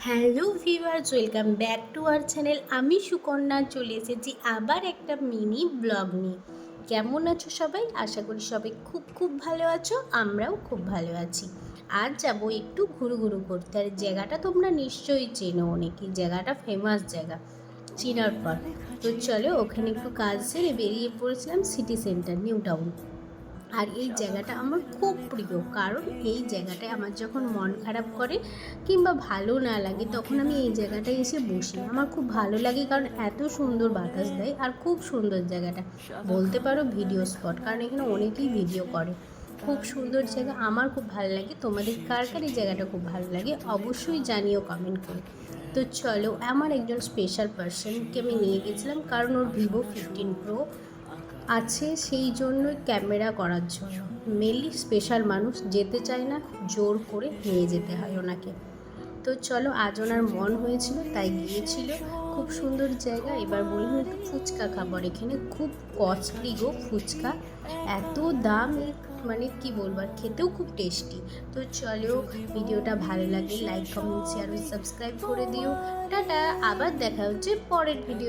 Hello viewers, welcome back to our channel. আমি সুকন্যা চলে এসেছি আবার একটা মিনি ব্লগ নিয়ে। কেমন আছো সবাই? আশা করি সবাই খুব খুব ভালো আছো, আমরাও খুব ভালো আছি। আজ যাবো একটু ঘুরু করতে, আর জায়গাটা তোমরা নিশ্চয়ই চেনো, অনেকেই জায়গাটা ফেমাস জায়গা চিনার পর। তো চলো, ওখানে একটু কাজ সেরে বেরিয়ে পড়েছিলাম সিটি সেন্টার নিউ টাউন। আর এই জায়গাটা আমার খুব প্রিয়, কারণ এই জায়গাটায় আমার যখন মন খারাপ করে কিংবা ভালো না লাগে, তখন আমি এই জায়গাটায় এসে বসি। আমার খুব ভালো লাগে, কারণ এত সুন্দর বাতাস দেয় আর খুব সুন্দর জায়গাটা। বলতে পারো ভিডিও স্পট, কারণ এখানে অনেকেই ভিডিও করে। খুব সুন্দর জায়গা, আমার খুব ভালো লাগে। তোমাদের কার কার এই জায়গাটা খুব ভালো লাগে অবশ্যই জানিও কমেন্ট করে। তো চলো, আমার একজন স্পেশাল পার্সনকে আমি নিয়ে গেছিলাম, কারণ ওর Vivo 15 Pro আছে, সেই জন্যই ক্যামেরা করার জন্য। মেনলি স্পেশাল মানুষ যেতে চায় না, জোর করে নিয়ে যেতে হয় ওনাকে। তো চলো, আজ ওনার মন হয়েছিল তাই গিয়েছিল। খুব সুন্দর জায়গা। এবার বললাম একটু ফুচকা খাবার, এখানে খুব কস্টলি গো ফুচকা, এত দাম, মানে কি বলবো, আর খেতেও খুব টেস্টি। তো চলো, ভিডিওটা ভালো লাগে লাইক কমেন্ট শেয়ার ও সাবস্ক্রাইব করে দিও। টাটা, আবার দেখা হচ্ছে পরের ভিডিও।